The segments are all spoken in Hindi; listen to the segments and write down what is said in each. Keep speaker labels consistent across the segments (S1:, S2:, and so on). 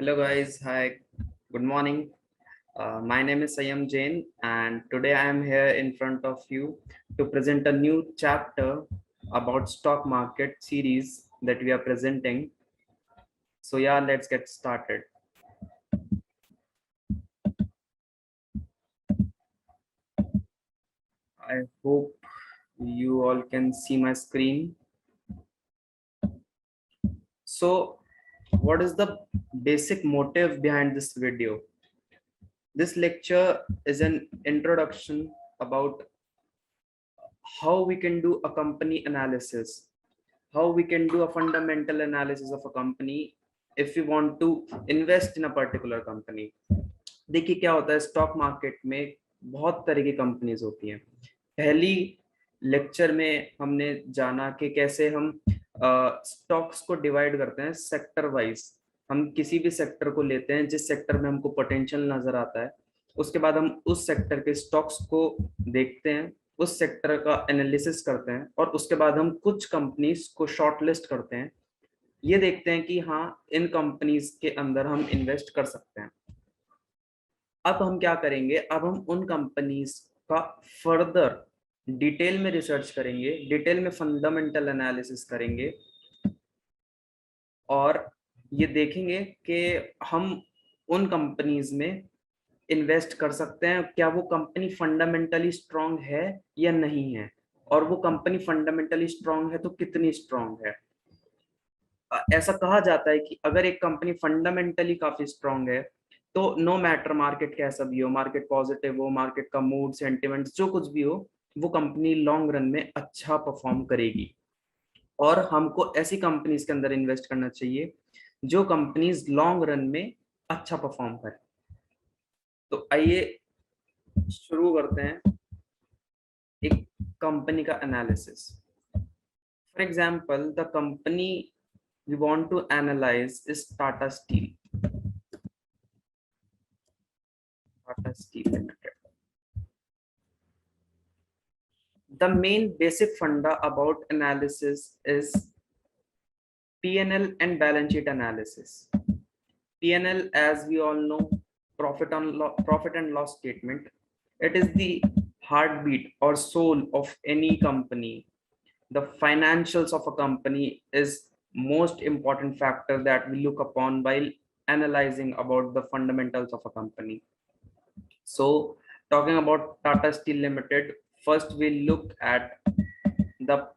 S1: Hello guys, hi, good morning. My name is Sayam Jain and today I am here in front of you to present a new chapter about stock market series that we are presenting. So yeah, let's get started. I hope you all can see my screen. So what is the basic motive behind this video? This lecture is an introduction about how we can do a company analysis, how we can do a fundamental analysis of a company if we want to invest in a particular company. देखिए क्या होता है स्टॉक मार्केट में बहुत तरह की कंपनीज होती हैं। पहली लेक्चर में हमने जाना कि कैसे हम स्टॉक्स को डिवाइड करते हैं सेक्टर वाइज। हम किसी भी सेक्टर को लेते हैं जिस सेक्टर में हमको पोटेंशियल नजर आता है, उसके बाद हम उस सेक्टर के स्टॉक्स को देखते हैं, उस सेक्टर का एनालिसिस करते हैं और उसके बाद हम कुछ कंपनीज को शॉर्टलिस्ट करते हैं। ये देखते हैं कि हाँ, इन कंपनीज के अंदर हम इन्वेस्ट कर सकते हैं। अब हम क्या करेंगे, अब हम उन कंपनीज का फर्दर डिटेल में रिसर्च करेंगे, डिटेल में फंडामेंटल एनालिसिस करेंगे और ये देखेंगे कि हम उन कंपनीज में इन्वेस्ट कर सकते हैं, क्या वो कंपनी फंडामेंटली स्ट्रांग है या नहीं है, और वो कंपनी फंडामेंटली स्ट्रांग है तो कितनी स्ट्रांग है। ऐसा कहा जाता है कि अगर एक कंपनी फंडामेंटली काफी स्ट्रांग है तो नो मैटर मार्केट कैसा भी हो, मार्केट पॉजिटिव हो, मार्केट का मूड सेंटिमेंट जो कुछ भी हो, वो कंपनी लॉन्ग रन में अच्छा परफॉर्म करेगी। और हमको ऐसी कंपनीज के अंदर इन्वेस्ट करना चाहिए जो कंपनीज लॉन्ग रन में अच्छा परफॉर्म करें। तो आइए शुरू करते हैं एक कंपनी का analysis. For example, the company we want to analyze is Tata Steel. Tata Steel Limited. The main basic funda about analysis is P&L and balance sheet analysis. P&L, as we all know, profit and loss statement. It is the heartbeat or soul of any company. The financials of a company is most important factor that we look upon while analyzing about the fundamentals of a company. So talking about Tata Steel Limited, first we'll look at the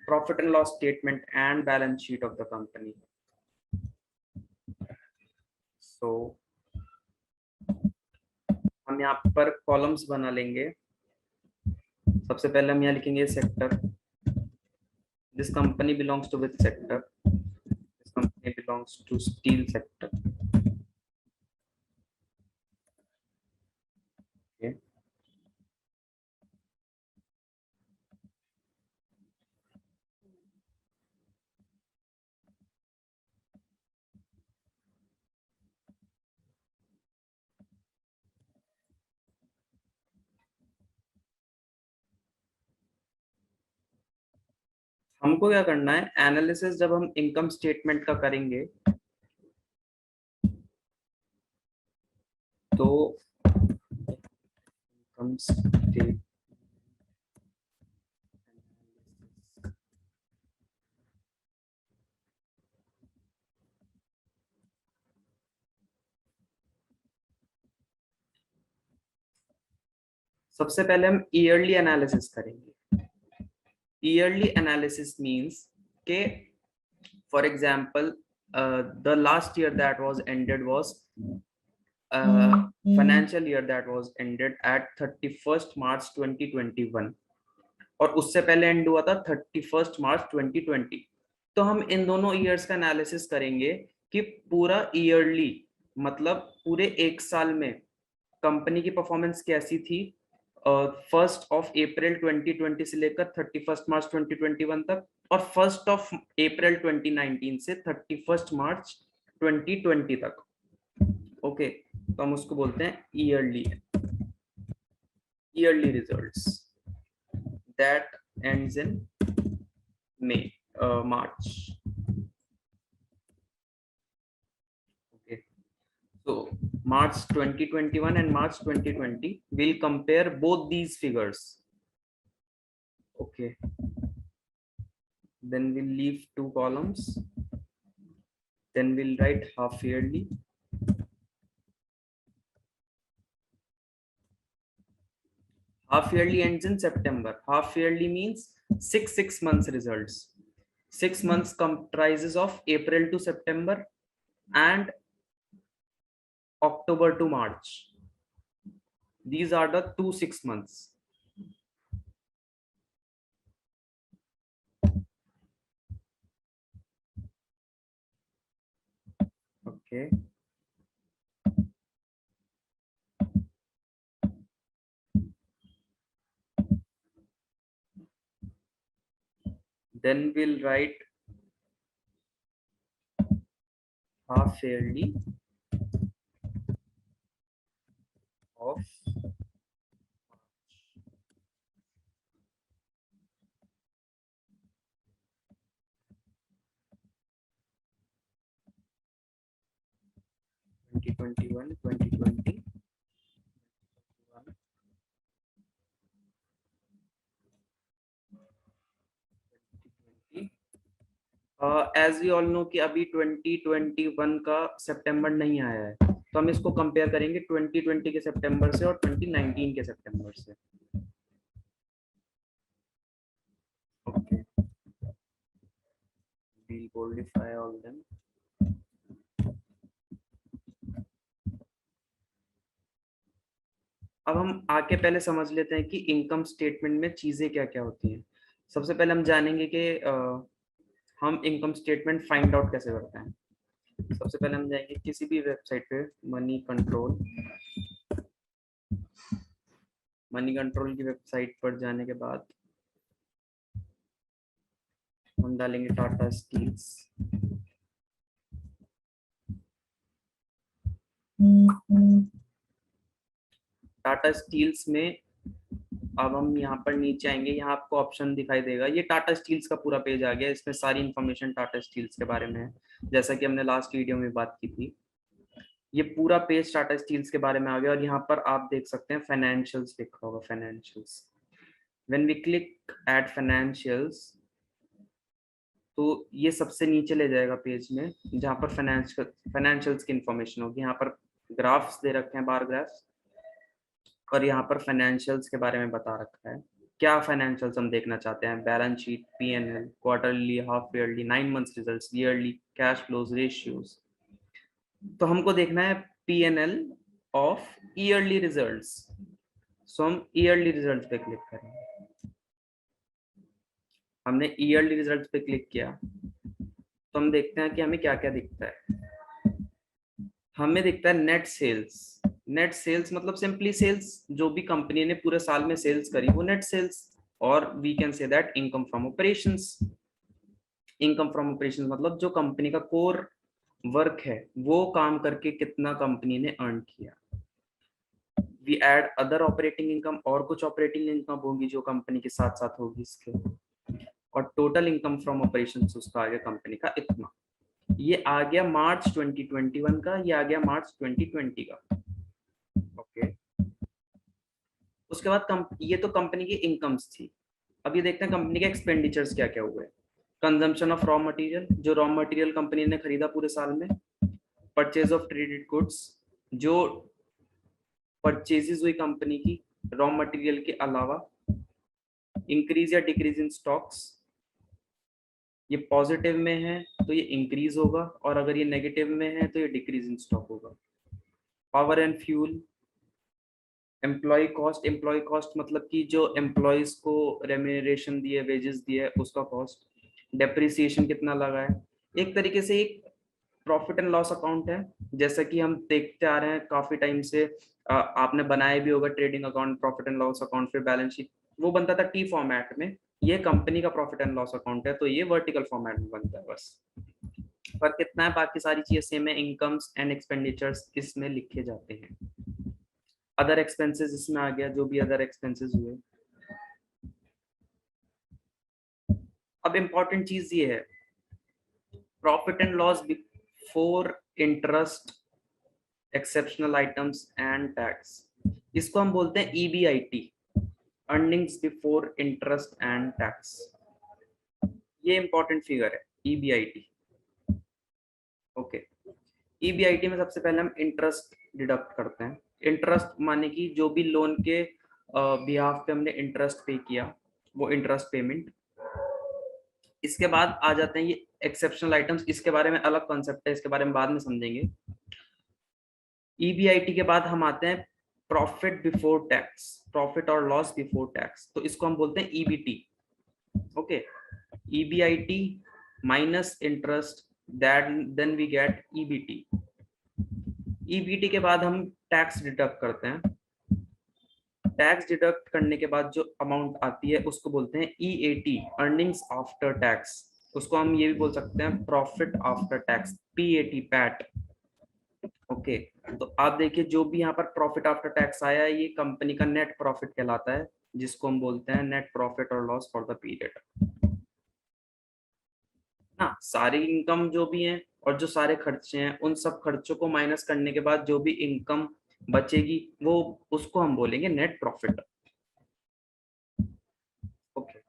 S1: profit and loss statement and balance sheet of the company. So हम यहाँ पर कॉलम्स बना लेंगे। सबसे पहले हम यहाँ लिखेंगे sector, this company belongs to which sector, this company belongs to steel sector. हमको क्या करना है, एनालिसिस जब हम इनकम स्टेटमेंट का करेंगे तो इनकम स्टेटमेंट सबसे पहले हम ईयरली एनालिसिस करेंगे। ईयरली एनालिसिस मींस के for example the last year that was ended was financial year that was ended at 31st March 2021 और उससे पहले एंड हुआ था 31st March 2020। तो हम इन दोनों ईयर्स का एनालिसिस करेंगे कि पूरा ईयरली मतलब पूरे एक साल में कंपनी की परफॉर्मेंस कैसी थी, 1st of April 2020 से लेकर 31st March 2021 तक और 1st of April 2019 से 31st March 2020 तक। ओके, तो हम उसको बोलते हैं yearly results that ends in March. Okay, So March 2021 and March 2020, we'll compare both these figures. Okay. Then we'll leave two columns. Then we'll write half yearly. Half yearly ends in September. Half yearly means six months results. 6 months comprises of April to September and October to March. These are the 6 months. Okay. Then we'll write half yearly of 2021, 2020. As we all know कि अभी 2021 का सितंबर नहीं आया है, तो हम इसको कंपेयर करेंगे 2020 के सितंबर से और 2019 के सितंबर से. Okay, we'll boldify all them. अब हम आके पहले समझ लेते हैं कि इनकम स्टेटमेंट में चीजें क्या क्या होती हैं. सबसे पहले हम जानेंगे कि हम इनकम स्टेटमेंट फाइंड आउट कैसे करते हैं. सबसे पहले हम जाएंगे किसी भी वेबसाइट पे, मनी कंट्रोल की वेबसाइट पर जाने के बाद हम डालेंगे टाटा स्टील्स. टाटा स्टील्स में अब हम यहाँ पर नीचे आएंगे, यहाँ आपको ऑप्शन दिखाई देगा. ये टाटा स्टील्स का पूरा पेज आ गया. इसमें सारी इंफॉर्मेशन टाटा स्टील्स के बारे में है, जैसा कि हमने लास्ट वीडियो में बात की थी. ये पूरा पेज टाटा स्टील्स के बारे में आ गया और यहाँ पर आप देख सकते हैं फाइनेंशियल्स लिखा होगा. Financials, when we click at financials, तो ये सबसे नीचे ले जाएगा पेज में, जहाँ पर फाइनेंशियल्स की इंफॉर्मेशन होगी. यहाँ पर ग्राफ्स दे रखे हैं, बार ग्राफ्स, और यहाँ पर फाइनेंशियल्स के बारे में बता रखा है. क्या फाइनेंशियल्स हम देखना चाहते हैं? Balance sheet, PNL, quarterly, half yearly, 9 months results, yearly, cash flows, ratios. तो हमको देखना है पीएनएल ऑफ ईयरली रिजल्ट्स. सो हम ईयरली रिजल्ट पे क्लिक करेंगे. हमने ईयरली रिजल्ट पे क्लिक किया तो हम देखते हैं कि हमें क्या क्या दिखता है. हमें दिखता है नेट सेल्स. नेट सेल्स मतलब सिंपली सेल्स, जो भी कंपनी ने पूरे साल में सेल्स करी वो नेट सेल्स. और we can say that income from operations. Income from operations मतलब जो कंपनी का कोर वर्क है, वो काम करके कितना कंपनी ने अर्न किया. We add other operating income, और कुछ ऑपरेटिंग इनकम होगी जो कंपनी के साथ साथ होगी इसके. और टोटल इनकम फ्रॉम ऑपरेशंस उसका आ गया कंपनी का इतना. ये आ गया मार्च 2021 का, ये आ गया मार्च 2020 का. ओके. उसके बाद ये तो कंपनी की इनकम्स थी. अब ये देखते हैं कंपनी के एक्सपेंडिचर्स क्या क्या हुए. कंजम्पशन ऑफ रॉ मटेरियल, जो रॉ मटेरियल कंपनी ने खरीदा पूरे साल में. परचेज ऑफ ट्रेडेड गुड्स, जो परचेजेस हुई कंपनी की रॉ मटेरियल के अलावा. इंक्रीज या डिक्रीज इन स्टॉक्स, ये पॉजिटिव में है तो ये इंक्रीज होगा, और अगर ये नेगेटिव में है तो ये डिक्रीज इन स्टॉक होगा. Power and fuel. Employ cost मतलब कि जो एम्प्लॉयज को रेम्यूनरेशन दिए, वेजेस दिए, उसका कॉस्ट. डेप्रिसिएशन कितना लगा है. एक तरीके से एक प्रॉफिट एंड लॉस अकाउंट है, जैसा कि हम देखते आ रहे हैं काफी टाइम से. आपने बनाया भी होगा trading account, profit and loss account, फिर बैलेंस शीट. वो बनता था टी फॉर्मेट में. ये कंपनी का प्रॉफिट एंड लॉस अकाउंट है, तो ये वर्टिकल फॉर्मेट में बनता है बस. पर कितना है, बाकी सारी चीजें सेम है. इनकम्स एंड एक्सपेंडिचर्स इसमें लिखे जाते हैं. अदर एक्सपेंसेस इसमें आ गया, जो भी अदर एक्सपेंसेस हुए. अब इंपॉर्टेंट चीज ये है, profit and loss before interest exceptional items and tax, इसको हम बोलते हैं EBIT, earnings before interest and tax. ये इंपॉर्टेंट फिगर है EBIT। ओके, EBIT में सबसे पहले हम इंटरेस्ट डिडक्ट करते हैं। इंटरेस्ट माने कि जो भी लोन के बिहाफ पे हमने इंटरेस्ट पे किया, वो इंटरेस्ट पेमेंट। इसके बाद आ जाते हैं ये एक्सेप्शनल आइटम्स, इसके बारे में अलग कॉन्सेप्ट है, इसके बारे में बाद में समझेंगे। EBIT के बाद हम आते हैं प्रॉफिट बिफोर टैक्स, प्रॉफिट और लॉस बिफोर टैक्स, तो इसको हम बोलते हैं EBT। Okay, EBIT minus interest, then we get EBT। EBT के बाद हम टैक्स डिडक्ट करते हैं। टैक्स डिडक्ट करने के बाद जो अमाउंट आती है उसको बोलते हैं EAT, अर्निंग्स आफ्टर टैक्स। उसको हम ये भी बोल सकते हैं profit after tax, PAT, PAT. Okay, तो आप देखिए जो भी यहाँ पर प्रॉफिट आफ्टर टैक्स आया है ये कंपनी का नेट प्रॉफिट कहलाता है, जिसको हम बोलते हैं नेट प्रॉफिट और लॉस फॉर द पीरियड। हाँ, सारी इनकम जो भी है और जो सारे खर्चे हैं उन सब खर्चों को माइनस करने के बाद जो भी इनकम बचेगी वो, उसको हम बोलेंगे net profit. Okay,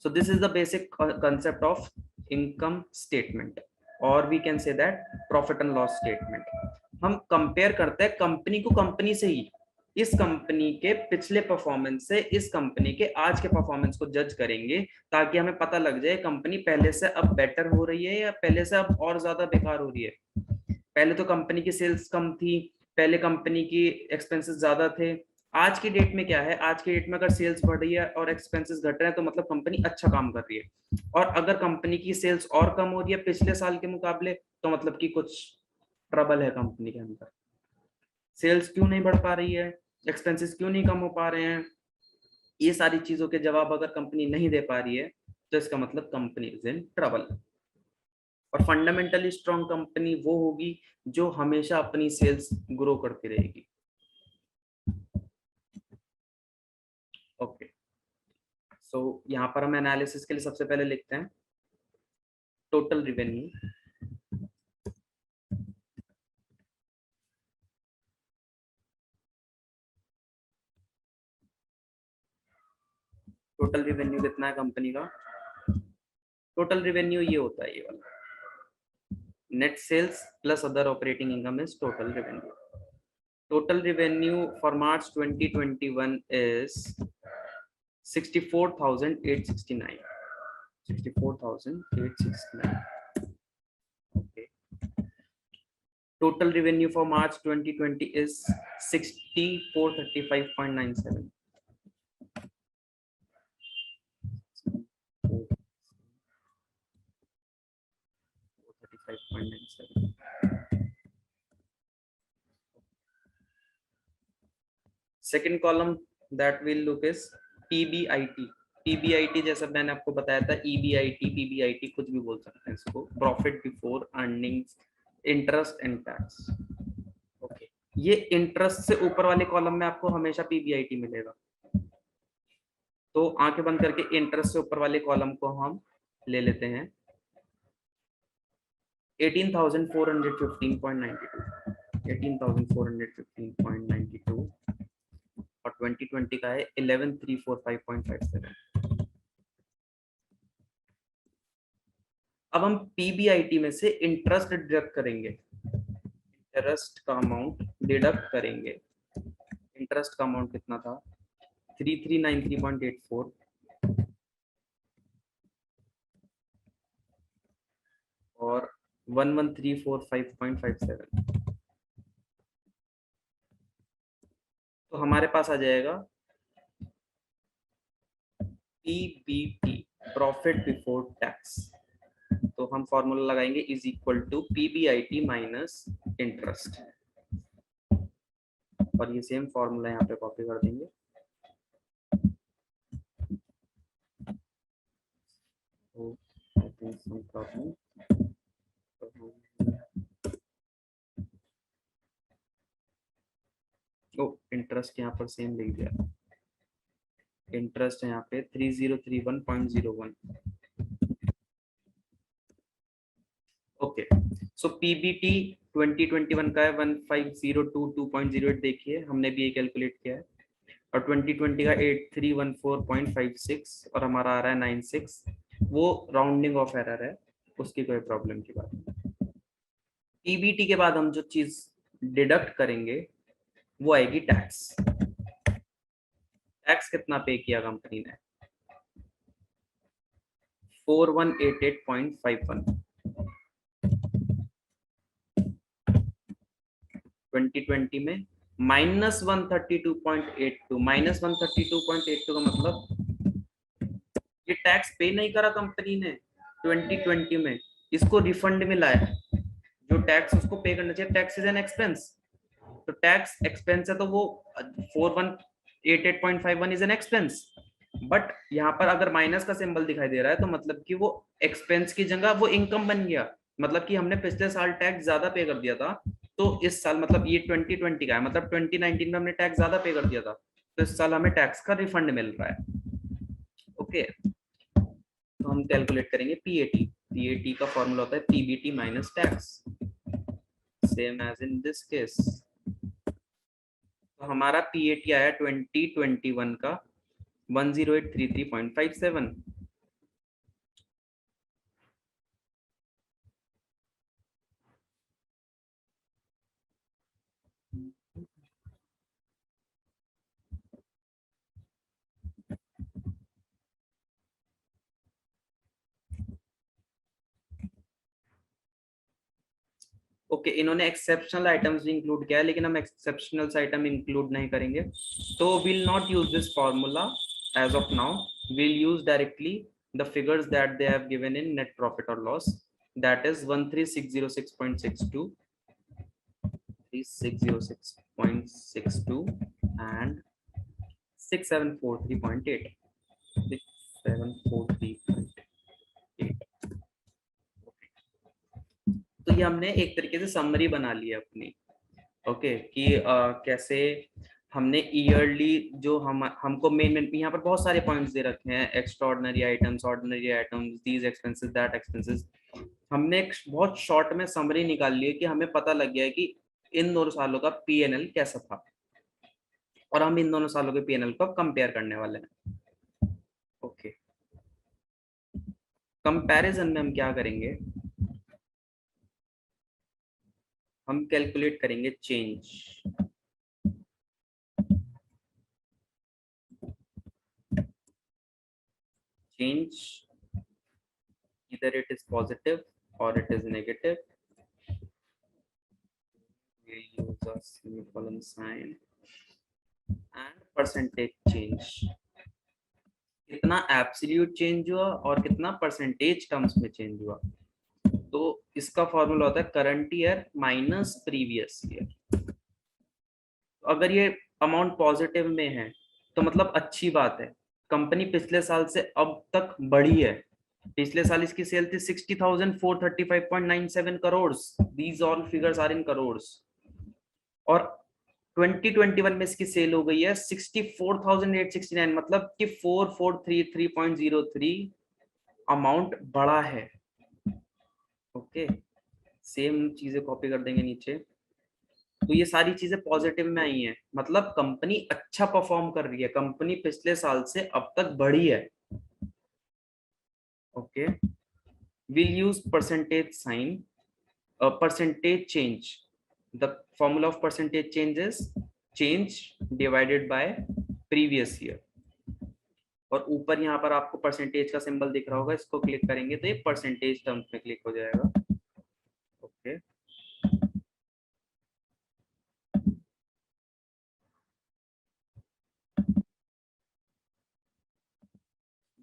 S1: so this is the basic concept of income statement, or we can say that profit and loss statement। हम कंपेयर करते हैं कंपनी को कंपनी से ही, इस कंपनी के पिछले परफॉर्मेंस से इस कंपनी के आज के परफॉर्मेंस को जज करेंगे, ताकि हमें पता लग जाए कंपनी पहले से अब बेटर हो रही है या पहले से अब और ज्यादा बेकार हो रही है। पहले तो कंपनी की सेल्स कम थी, पहले कंपनी की एक्सपेंसेस ज्यादा थे, आज की डेट में क्या है, आज की डेट में अगर सेल्स बढ़ रही है और एक्सपेंसेस घट रहे हैं तो मतलब कंपनी अच्छा काम कर रही है। और अगर कंपनी की सेल्स और कम हो रही है पिछले साल के मुकाबले, तो मतलब कि कुछ ट्रबल है कंपनी के अंदर। सेल्स क्यों नहीं बढ़ पा रही है, एक्सपेंसेस क्यों नहीं कम हो पा रहे हैं, ये सारी चीजों के जवाब अगर कंपनी नहीं दे पा रही है तो इसका मतलब कंपनी इज इन ट्रबल। और फंडामेंटली स्ट्रॉन्ग कंपनी वो होगी जो हमेशा अपनी सेल्स ग्रो करती रहेगी। ओके, सो यहाँ पर हम एनालिसिस के लिए सबसे पहले लिखते हैं टोटल रिवेन्यू। टोटल रिवेन्यू कितना है कंपनी का? टोटल रिवेन्यू ये होता है, ये वाला net sales plus other operating income is total revenue. Total revenue for March 2021 is 64,869। 64,869। okay, total revenue for March 2020 is 6435.97। Second column that will look is PBIT। PBIT जैसा मैंने आपको बताया था, EBIT PBIT कुछ भी बोल सकते हैं इसको, profit before earnings interest and tax. Okay, ये इंटरेस्ट से ऊपर वाले कॉलम में आपको हमेशा PBIT मिलेगा, तो आंखें बंद करके इंटरेस्ट से ऊपर वाले कॉलम को हम ले लेते हैं 18,415.92। 18,415.92 और 2020 का है 11,345.57। अब हम PBIT में से इंटरेस्ट डिडक्ट करेंगे, इंटरेस्ट का अमाउंट डिडक्ट करेंगे। इंटरेस्ट का अमाउंट कितना था? 3393.84 और 11,345.57। तो हमारे पास आ जाएगा PBT, प्रॉफिट बिफोर टैक्स। तो हम फॉर्मूला लगाएंगे is equal to PBIT minus interest, और ये सेम फॉर्मूला यहाँ पे कॉपी कर देंगे। इंटरेस्ट यहाँ पर सेम लिख दिया, इंटरेस्ट है यहाँ पे 3031.01। ओके, सो PBT 2021 का है 1502.08 देखिए, हमने भी ये कैलकुलेट किया है। और 2020 का 8314.56 और हमारा आ रहा है 96। वो राउंडिंग ऑफ एरर है, उसकी कोई प्रॉब्लम की बात नहीं। पीबीटी के बाद हम जो चीज डिडक्ट करेंगे वो आएगी टैक्स। टैक्स कितना पे किया कंपनी ने? 4188.51। 2020 में -132.82। -132.82 का मतलब ये टैक्स पे नहीं करा कंपनी ने 2020 में, इसको रिफंड मिला है। जो टैक्स उसको पे करना चाहिए, टैक्स इज एन एक्सपेंस, तो टैक्स एक्सपेंस है तो वो 4188.51 इज एन एक्सपेंस। बट यहाँ पर अगर माइनस का सिंबल दिखाई दे रहा है तो मतलब कि वो एक्सपेंस की जगह वो इनकम बन गया। मतलब कि हमने पिछले साल टैक्स ज्यादा पे कर दिया था, तो इस साल मतलब ये 2020 का है, मतलब 2019 में हमने टैक्स ज्यादा पे कर दिया था, तो इस साल हमें टैक्स का रिफंड मिल रहा है। ओके, तो हम कैलकुलेट करेंगे पीएटी। पीएटी का फॉर्मूला होता है PBT minus tax, same as in this case. तो हमारा पीएटी आया 2021 का 1083.57। ओके, इन्होंने एक्सेप्शनल आइटम्स भी इंक्लूड किया है, लेकिन हम एक्सेप्शनल आइटम इंक्लूड नहीं करेंगे, तो will not use this formula as of now. Will use directly the figures that they have given in net profit और लॉस, दैट इज 13606.62, 3606.62 and 6743.8, 6743.8। तो ये हमने एक तरीके से समरी बना ली है अपनी। ओके, कि कैसे हमने ईयरली जो हमको मेन यहाँ पर बहुत सारे पॉइंट्स दे रखे हैं, extraordinary items, ordinary items, these expenses, that expenses. हमने एक बहुत शॉर्ट में समरी निकाल ली है कि हमें पता लग गया है कि इन दोनों सालों का पीएनएल कैसा था, और हम इन दोनों सालों के पीएनएल को कंपेयर करने वाले हैं। ओके, कंपैरिजन में हम क्या करेंगे, हम कैलकुलेट करेंगे change. Change either it is positive or it is negative. We use a semicolon sign and percentage change। कितना एब्सोल्यूट चेंज हुआ और कितना परसेंटेज टर्म्स में चेंज हुआ, तो इसका फॉर्मूला होता है current year minus previous year. अगर ये अमाउंट पॉजिटिव में है तो मतलब अच्छी बात है, कंपनी पिछले साल से अब तक बढ़ी है। पिछले साल इसकी सेल थी 60,435.97 crore, these all figures are in crore. और 2021 में इसकी सेल हो गई है 64,869, मतलब कि 4433.03 अमाउंट बढ़ा है। ओके, सेम चीजें कॉपी कर देंगे नीचे। तो ये सारी चीजें पॉजिटिव में आई हैं, मतलब कंपनी अच्छा परफॉर्म कर रही है, कंपनी पिछले साल से अब तक बढ़ी है। Okay, we'll use percentage sign, percentage change. The formula of percentage change is change divided by previous year। और ऊपर यहाँ पर आपको परसेंटेज का सिंबल दिख रहा होगा, इसको क्लिक करेंगे तो ये परसेंटेज टर्म्स में क्लिक हो जाएगा। ओके,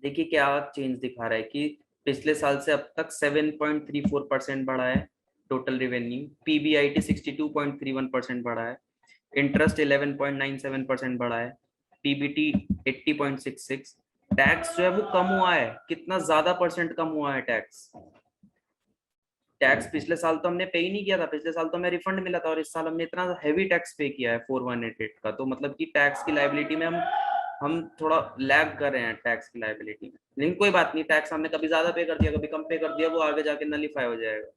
S1: देखिए क्या चेंज दिखा रहा है कि पिछले साल से अब तक 7.34% बढ़ा है टोटल रेवेन्यू, पीबीआईटी 62.31% बढ़ा है, इंटरेस्ट 11.97% बढ़ा है, पीबीटी 80.66, टैक्स जो है वो कम हुआ है। कितना ज्यादा परसेंट कम हुआ है टैक्स? टैक्स पिछले साल तो हमने पे ही नहीं किया था, पिछले साल तो हमें रिफंड मिला था, और इस साल हमने इतना हैवी टैक्स पे किया है 4188 का, तो मतलब कि टैक्स की लायबिलिटी में हम थोड़ा लैग कर रहे हैं टैक्स की लायबिलिटी में। लेकिन कोई बात नहीं, टैक्स हमने कभी ज्यादा पे कर दिया, कभी कम पे कर दिया, वो आगे जाके नलीफाई हो जाएगा।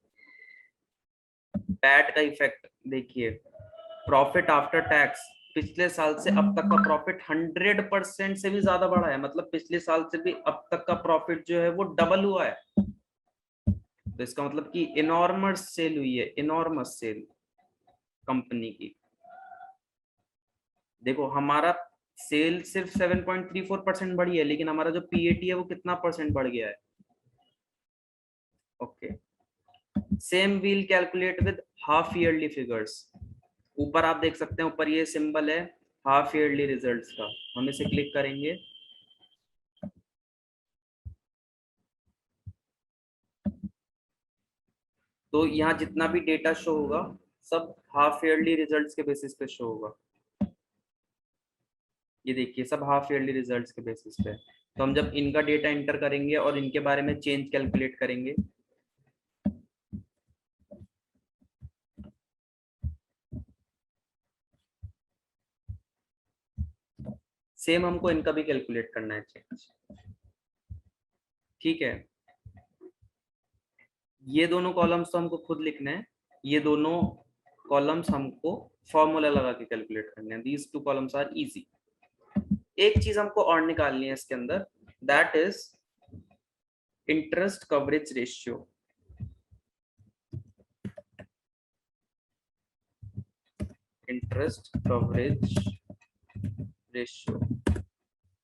S1: पैट का इफेक्ट देखिए, प्रॉफिट आफ्टर टैक्स पिछले साल से अब तक का प्रॉफिट 100% से भी ज्यादा बढ़ा है, मतलब पिछले साल से भी अब तक का प्रॉफिट जो है वो डबल हुआ है। तो इसका मतलब कि इनॉर्मस सेल हुई है, इनॉर्मस सेल कंपनी की। देखो हमारा सेल सिर्फ 7.34% बढ़ी है, लेकिन हमारा जो पीएटी है वो कितना परसेंट बढ़ गया है। Okay, same we'll calculate with half yearly figures. ऊपर आप देख सकते हैं, ऊपर ये सिंबल है हाफ ईयरली रिजल्ट्स का, हम इसे क्लिक करेंगे। तो यहाँ जितना भी डेटा शो होगा सब हाफ ईयरली रिजल्ट्स के बेसिस पे शो होगा। ये देखिए सब हाफ ईयरली रिजल्ट्स के बेसिस पे। तो हम जब इनका डेटा एंटर करेंगे और इनके बारे में चेंज कैलकुलेट करेंगे, सेम हमको इनका भी कैलकुलेट करना है चेंज। ठीक है, ये दोनों कॉलम्स तो हमको खुद लिखने हैं, ये दोनों कॉलम्स हमको फॉर्मूला लगा के कैलकुलेट करने हैं। These two columns are easy. एक चीज हमको और निकालनी है इसके अंदर, that is interest coverage ratio. Interest coverage ratio.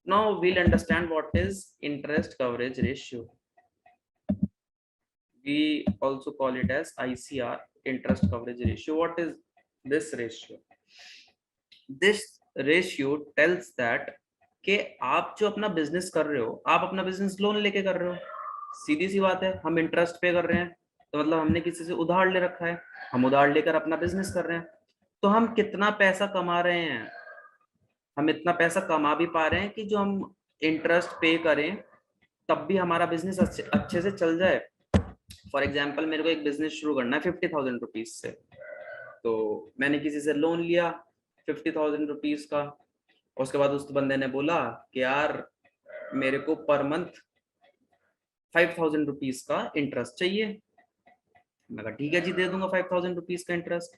S1: Now we'll understand what is interest coverage ratio. We also call it as ICR, interest coverage ratio. What is this ratio? This ratio tells that कि आप जो अपना बिजनेस कर रहे हो, आप अपना बिजनेस लोन लेके कर रहे हो, सीधी सी बात है, हम इंटरेस्ट पे कर रहे हैं, तो मतलब हमने किसी से उधार ले रखा है, हम उधार लेकर अपना बिजनेस कर रहे हैं। तो हम कितना पैसा कमा रहे हैं, हम इतना पैसा कमा भी पा रहे हैं कि जो हम इंटरेस्ट पे करें तब भी हमारा बिजनेस अच्छे से चल जाए। फॉर एग्जाम्पल मेरे को एक बिजनेस शुरू करना है 50,000 रुपीज से, तो मैंने किसी से लोन लिया 50,000 रुपीज का। उसके बाद उस बंदे ने बोला कि यार मेरे को पर मंथ 5,000 रुपीज का इंटरेस्ट चाहिए। मैं कहा ठीक है जी, दे दूंगा 5,000 रुपीज का इंटरेस्ट।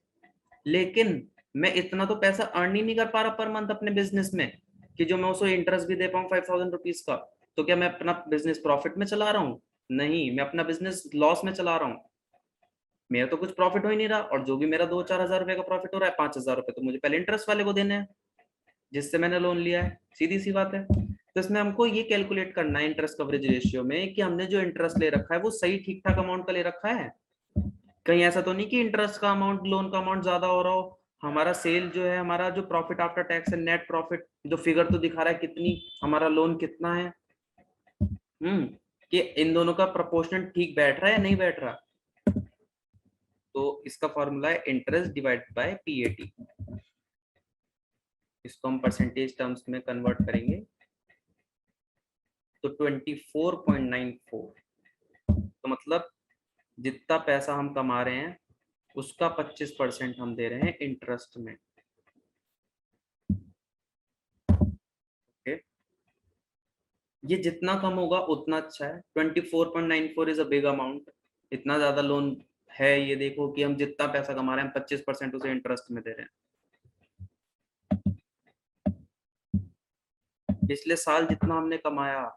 S1: लेकिन मैं इतना तो पैसा अर्न ही नहीं कर पा रहा पर मंथ अपने बिजनेस में कि जो मैं उसको इंटरेस्ट भी दे पाऊँ 5,000 रुपीज का। तो क्या मैं अपना बिजनेस प्रॉफिट में चला रहा हूँ? नहीं, मैं अपना बिजनेस लॉस में चला रहा हूँ। मेरा तो कुछ प्रॉफिट हो ही नहीं रहा, और जो भी मेरा 2-4 हजार रुपए का प्रॉफिट हो रहा है, 5,000 रुपए तो मुझे पहले इंटरेस्ट वाले को देने हैं जिससे मैंने लोन लिया है। सीधी सी बात है। तो इसमें हमको ये कैलकुलेट करना है इंटरेस्ट कवरेज रेशियो में कि हमने जो इंटरेस्ट ले रखा है वो सही ठीक ठाक अमाउंट का ले रखा है। कहीं ऐसा तो नहीं कि इंटरेस्ट का अमाउंट, लोन का अमाउंट ज्यादा हो रहा हो, हमारा सेल जो है, हमारा जो प्रॉफिट आफ्टर टैक्स है, नेट प्रॉफिट जो फिगर तो दिखा रहा है कितनी, हमारा लोन कितना है, कि इन दोनों का प्रोपोर्शन ठीक बैठ रहा है या नहीं बैठ रहा। तो इसका फॉर्मूला है इंटरेस्ट डिवाइड बाय पीएटी। इसको हम परसेंटेज टर्म्स में कन्वर्ट करेंगे तो 24.94। तो मतलब जितना पैसा हम कमा रहे हैं उसका 25% हम दे रहे हैं इंटरेस्ट में। ओके, ये जितना कम होगा उतना अच्छा है। 24.94 इज अ बिग अमाउंट। इतना ज्यादा लोन है, ये देखो कि हम जितना पैसा कमा रहे हैं 25% उसे इंटरेस्ट में दे रहे हैं। पिछले साल जितना हमने कमाया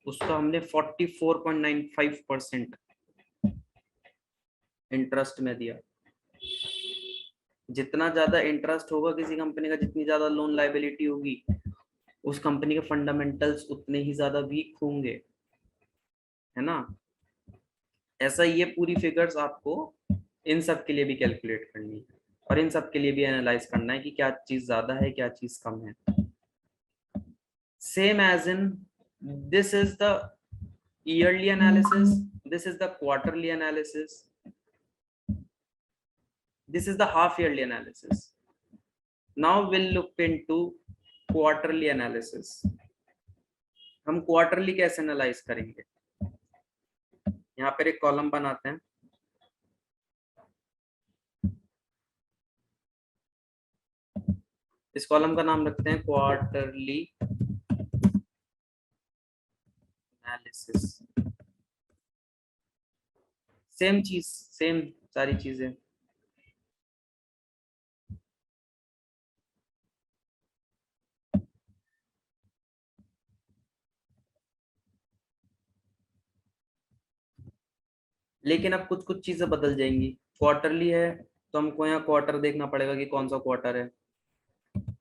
S1: उसका हमने 44.95% इंटरेस्ट में दिया। जितना ज्यादा इंटरेस्ट होगा किसी कंपनी का, जितनी ज्यादा लोन लायबिलिटी होगी, उस कंपनी के फंडामेंटल्स उतने ही ज्यादा वीक होंगे, है ना। ऐसा ये पूरी फिगर्स आपको इन सब के लिए भी कैलकुलेट करनी है, और इन सब के लिए भी एनालाइज करना है कि क्या चीज ज्यादा है क्या चीज कम है। Same as in this is the yearly analysis, this is the quarterly analysis, this is the half yearly analysis. Now we'll look into quarterly analysis. हम क्वार्टरली कैसे एनालाइज करेंगे? यहाँ पर एक कॉलम बनाते हैं, इस कॉलम का नाम रखते हैं क्वार्टरली एनालिसिस। सेम चीज, सेम सारी चीजें। लेकिन अब कुछ कुछ चीजें बदल जाएंगी। क्वार्टरली है तो हमको यहाँ क्वार्टर देखना पड़ेगा कि कौन सा क्वार्टर है।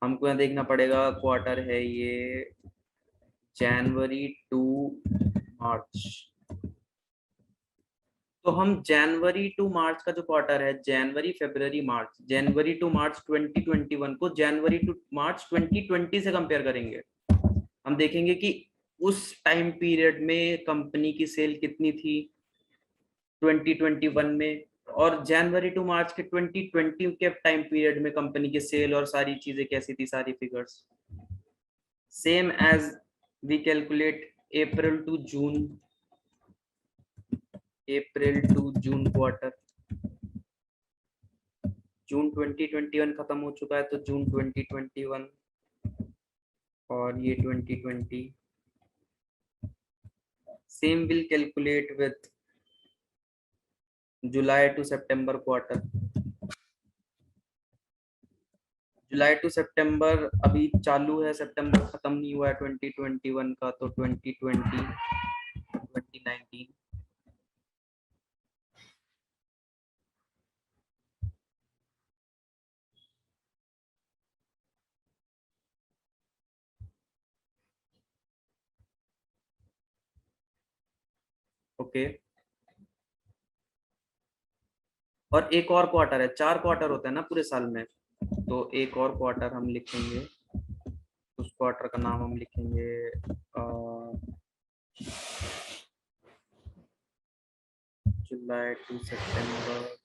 S1: हमको यहाँ देखना पड़ेगा क्वार्टर है ये जनवरी टू मार्च। तो हम जनवरी टू मार्च का जो क्वार्टर है, जनवरी फरवरी मार्च, जनवरी टू मार्च 2021 को जनवरी टू मार्च 2020 से कंपेयर करेंगे। हम देखेंगे कि उस टाइम पीरियड में कंपनी की सेल कितनी थी 2021 में, और जनवरी टू मार्च के 2020 के टाइम पीरियड में कंपनी की सेल और सारी चीजें कैसी थी, सारी figures. Same as we calculate April to June, April to June quarter. June 2021 खत्म हो चुका है तो जून 2021 और ये 2020। Same will calculate with July to September quarter. July to September अभी चालू है, सितंबर खत्म नहीं हुआ है 2021 का, तो 2020 2019। ओके, और एक और क्वार्टर है, 4 क्वार्टर होता है ना पूरे साल में, तो एक और क्वार्टर हम लिखेंगे। उस क्वार्टर का नाम हम लिखेंगे July to September,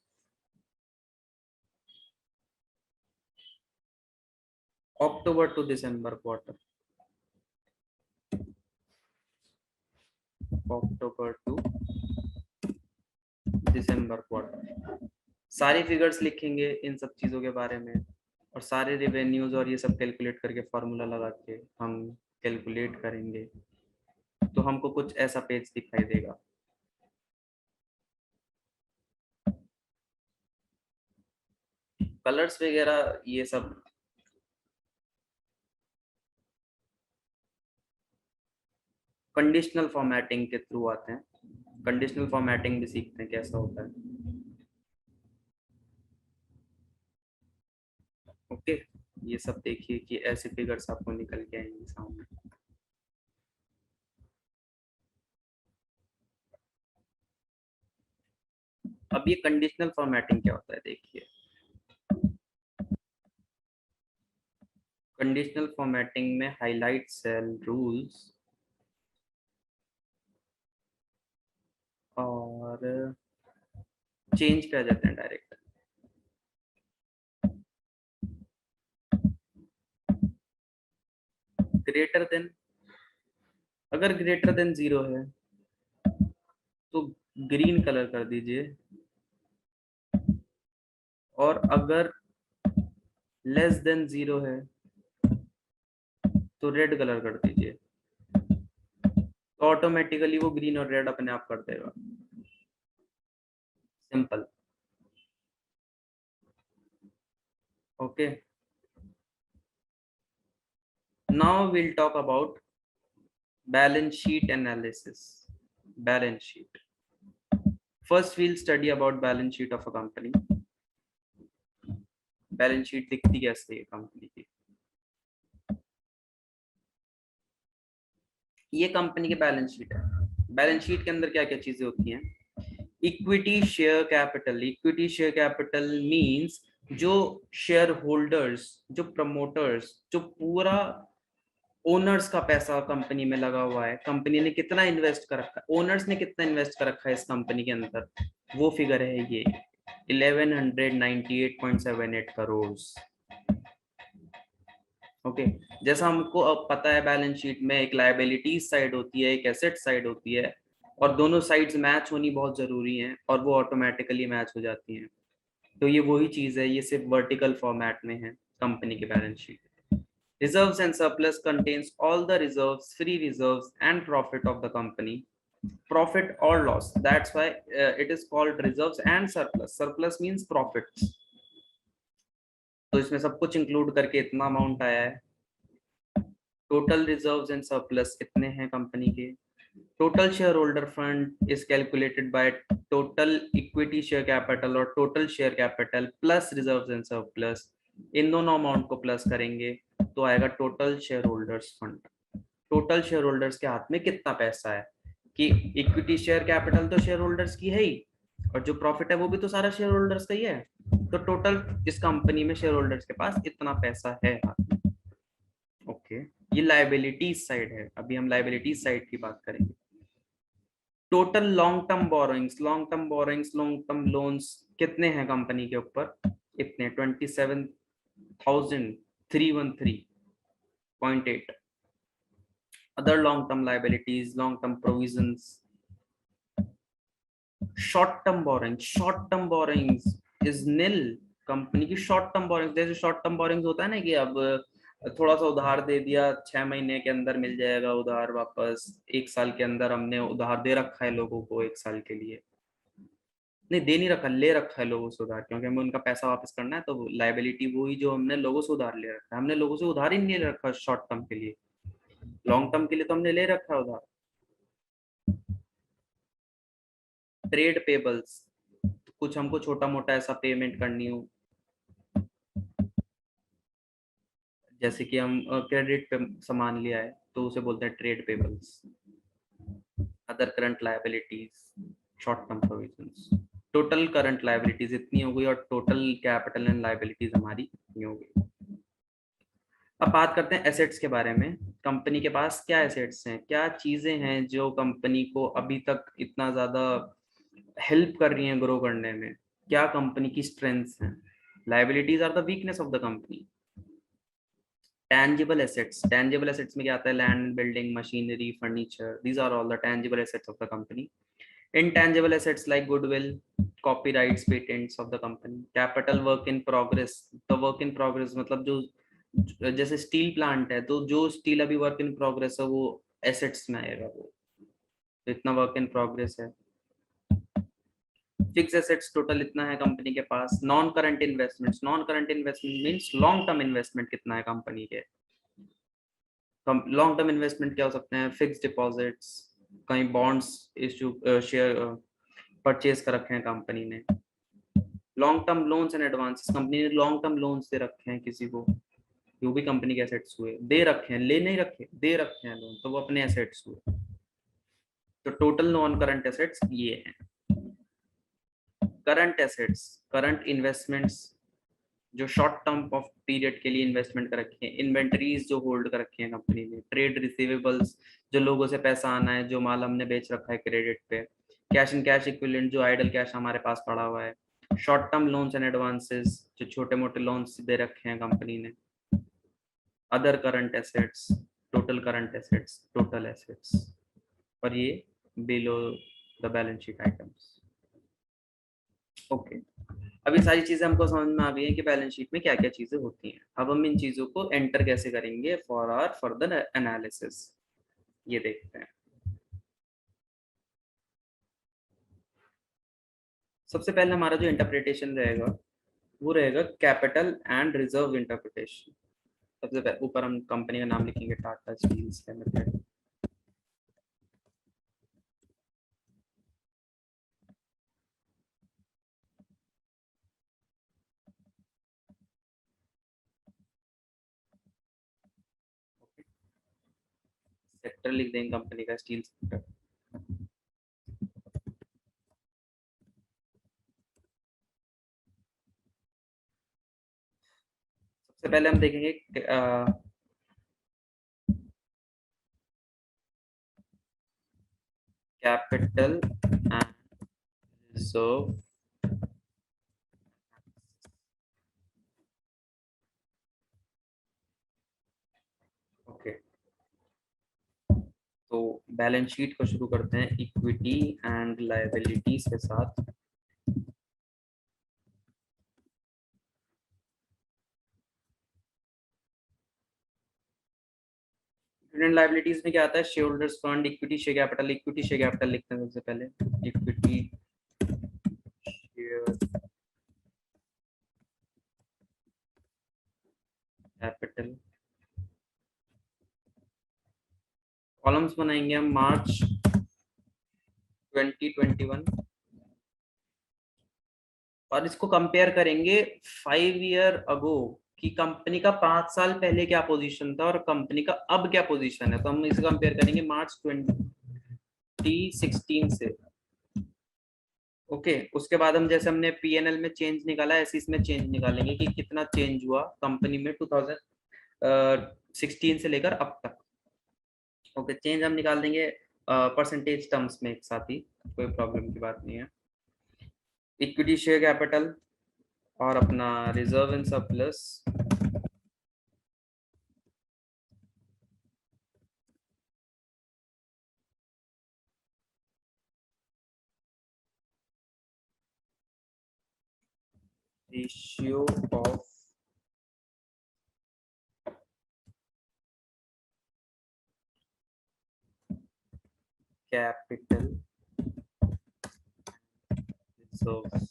S1: October to December quarter, October to December quarter. सारी फिगर्स लिखेंगे इन सब चीजों के बारे में, और सारे रेवेन्यूज और ये सब कैलकुलेट करके फॉर्मूला लगा के हम कैलकुलेट करेंगे, तो हमको कुछ ऐसा पेज दिखाई देगा। कलर्स वगैरह ये सब कंडीशनल फॉर्मेटिंग के थ्रू आते हैं। कंडीशनल फॉर्मेटिंग भी सीखते हैं कैसा होता है। ओके, ये सब देखिए कि ऐसे फिगर्स आपको निकल के आएंगे सामने। अब ये कंडीशनल फॉर्मेटिंग क्या होता है देखिए। कंडीशनल फॉर्मेटिंग में हाईलाइट सेल रूल्स और चेंज कर जाते हैं डायरेक्ट। ग्रेटर देन, अगर ग्रेटर देन 0 है तो ग्रीन कलर कर दीजिए, और अगर लेस देन 0 है तो रेड कलर कर दीजिए, तो ऑटोमेटिकली वो ग्रीन और रेड अपने आप कर देगा। Simple. Okay, now will talk about balance sheet analysis. Balance sheet, first we'll study about balance sheet of a company। Balance sheet दिखती कैसे है कंपनी की। ये कंपनी की बैलेंस शीट है। बैलेंस शीट के अंदर क्या क्या चीजें होती हैं। Equity share capital, equity share capital means जो शेयर होल्डर्स, जो प्रमोटर्स, जो पूरा ओनर्स का पैसा कंपनी में लगा हुआ है, कंपनी ने कितना इन्वेस्ट कर रखा है, ओनर्स ने कितना इन्वेस्ट कर रखा है इस कंपनी के अंदर, वो फिगर है ये 1198.78 करोड़। ओके, जैसा हमको अब पता है बैलेंस शीट में एक लायबिलिटीज साइड होती है, एक एसेट साइड होती है, और दोनों साइड्स मैच होनी बहुत जरूरी है, और वो ऑटोमेटिकली मैच हो जाती हैं। तो ये वही चीज है, ये सिर्फ वर्टिकल फॉर्मेट में है कंपनी की balance sheet. Reserves and surplus contains all the reserves, free reserves, and profit of the company. Profit or loss. That's why it is called reserves and surplus. Surplus means profits. तो इसमें सब कुछ इंक्लूड करके इतना अमाउंट आया है। टोटल रिजर्व्स एंड सरप्लस इतने हैं कंपनी के, total shareholder fund is calculated by total equity share capital और total share capital plus reserves and surplus. इन दोनों अमाउंट को प्लस करेंगे तो आएगा total shareholders fund. Total shareholders के हाथ में कितना पैसा है, कि इक्विटी शेयर कैपिटल तो शेयर होल्डर्स की है ही, और जो प्रॉफिट है वो भी तो सारा शेयर होल्डर्स का ही है। तो टोटल इस कंपनी में शेयर होल्डर्स के पास इतना पैसा है हाथ में। ओके, ये लायबिलिटीज साइड है। अभी हम लायबिलिटीज साइड की बात करेंगे। Total long term borrowings, long term loans कितने हैं कंपनी के ऊपर, इतने 27,313.8। other long term liabilities, long term provisions, short term borrowings is nil। Company की शॉर्ट टर्म बोरिंग, जैसे शॉर्ट टर्म बोरिंग्स होता है ना कि अब थोड़ा सा उधार दे दिया, 6 महीने के अंदर मिल जाएगा उधार वापस, 1 साल के अंदर हमने उधार दे रखा है लोगों को 1 साल के लिए, नहीं दे नहीं रखा, ले रखा है लोगों से उधार, क्योंकि हमें उनका पैसा वापस करना है। तो लाइबिलिटी वही जो हमने लोगों से उधार ले रखा है, हमने लोगों से उधार ही नहीं ले रखा शॉर्ट टर्म के लिए, लॉन्ग टर्म के लिए तो हमने ले रखा है उधार। ट्रेड पेबल्स, कुछ हमको छोटा मोटा ऐसा पेमेंट करनी हो, जैसे कि हम क्रेडिट पे सामान लिया है तो उसे बोलते हैं trade payables. Other current liabilities, short term provisions. Total current liabilities इतनी हो गई और टोटल कैपिटल एंड लायबिलिटीज हमारी इतनी हो गई। अब बात करते हैं एसेट्स के बारे में। कंपनी के पास क्या एसेट्स हैं, क्या चीजें हैं जो कंपनी को अभी तक इतना ज्यादा हेल्प कर रही हैं ग्रो करने में, क्या कंपनी की स्ट्रेंथ्स हैं। Liabilities are the weakness of the company. tangible assets में क्या आता है, land, building, machinery, furniture, these are all the tangible assets of the company। intangible assets like goodwill, copyrights, patents of the company। capital work in progress, the work in progress मतलब जो जैसे स्टील प्लांट है तो जो स्टील अभी वर्क इन प्रोग्रेस है वो एसेट्स में आएगा, वो तो इतना वर्क इन प्रोग्रेस है। फिक्स एसेट्स टोटल इतना है कंपनी के पास। Non current investments, non current investment means long term investment कितना है कंपनी के। लॉन्ग टर्म इन्वेस्टमेंट क्या हो सकते हैं, फिक्स डिपॉजिट्स, कहीं बॉन्ड्स इशू, शेयर परचेज कर रखे हैं कंपनी ने। Long term loans and advances, company ने लॉन्ग टर्म लोन्स दे रखे हैं किसी को, वो भी कंपनी के एसेट्स हुए। दे रखे हैं, ले नहीं रखे, दे रखे हैं लोन, तो वो अपने एसेट्स हुए। तो टोटल नॉन करंट एसेट्स ये हैं। करंट एसेट्स, करंट इन्वेस्टमेंट्स जो शॉर्ट टर्म ऑफ पीरियड के लिए इन्वेस्टमेंट कर रखे हैं। इन्वेंटरीज जो होल्ड कर रखे हैं कंपनी ने। ट्रेड रिसीवेबल्स जो लोगों से पैसा आना है, जो माल हमने बेच रखा है क्रेडिट पे। कैश एंड कैश इक्विवेलेंट जो आइडल कैश हमारे पास पड़ा हुआ है। Short term loans and advances जो छोटे मोटे लोन्स दे रखे हैं कंपनी ने। Other current assets, total current assets, total assets, और ये below the balance sheet items. Okay, अभी सारी चीजें हमको समझ में आ गई है कि बैलेंस शीट में क्या क्या चीजें होती हैं। अब हम इन चीजों को एंटर कैसे करेंगे फॉर आवर फर्दर एनालिसिस, ये देखते हैं। सबसे पहले हमारा जो इंटरप्रिटेशन रहेगा वो रहेगा कैपिटल एंड रिजर्व इंटरप्रिटेशन। सबसे पहले ऊपर हम कंपनी का नाम लिखेंगे, टाटा स्टील लिमिटेड। सेक्टर लिख देंगे कंपनी का, स्टील सेक्टर। सबसे पहले हम देखेंगे कैपिटल एंड रिजर्व। ओके, तो बैलेंस शीट को शुरू करते हैं इक्विटी एंड लायबिलिटीज के साथ। इक्विटी लायबिलिटीज में क्या आता है, share holders fund, equity share capital. Equity share capital लिखते हैं सबसे पहले, इक्विटी शेयर कैपिटल। कॉलम्स बनाएंगे हम, मार्च 2021 और इसको कंपेयर करेंगे 5 ईयर अगो कि कंपनी का 5 साल पहले क्या पोजीशन था और कंपनी का अब क्या पोजीशन है। तो हम इसे कंपेयर करेंगे मार्च 2016 से। ओके उसके बाद हम जैसे हमने पीएनएल में चेंज निकाला ऐसे इसमें चेंज निकालेंगे कि कितना चेंज हुआ कंपनी में 2016 से लेकर अब तक। ओके चेंज हम निकाल देंगे परसेंटेज टर्म्स में एक साथ ही, कोई प्रॉब्लम की बात नहीं है। इक्विटी शेयर कैपिटल और अपना reserve and surplus, ratio of capital reserves.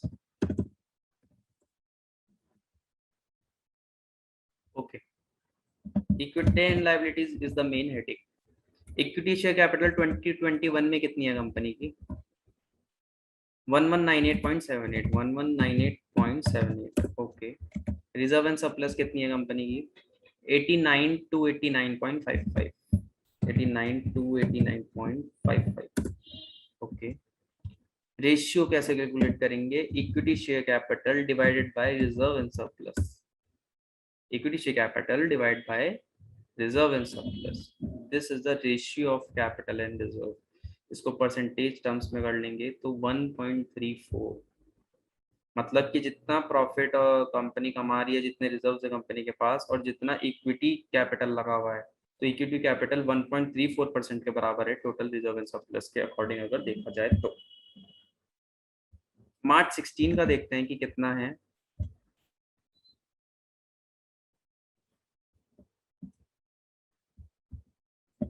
S1: Okay equity and liabilities is the main heading. Equity share capital 2021 में कितनी है कंपनी की? 1198.78, 1198.78। ओके रिजर्व एंड सरप्लस कितनी है कंपनी की? 89 to 89.55, 89 to 89.55। ओके रेशियो कैसे कैलकुलेट करेंगे? Equity share capital divided by reserve and surplus, equity share capital divide by reserve and surplus, this is the ratio of capital and reserve. इसको परसेंटेज टर्म्स में कर लेंगे तो 1.34, मतलब कि जितना प्रॉफिट कंपनी कमा रही है, जितने रिजर्व है कंपनी के पास और जितना इक्विटी कैपिटल लगा हुआ है, तो इक्विटी कैपिटल 1.34% के बराबर है टोटल रिजर्व एंड सरप्लस के अकॉर्डिंग अगर देखा जाए तो। मार्च 16 का देखते हैं कि कितना है।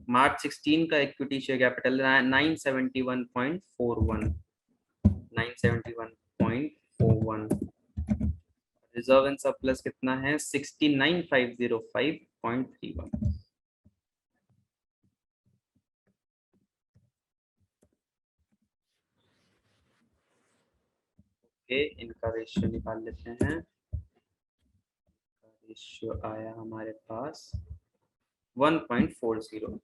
S1: मार्च 16 का equity share capital 971.41, 971.41। Reserve and surplus कितना है? 69,505.31। ओके इनका रेशियो निकाल लेते हैं। रेशियो आया हमारे पास 1.40।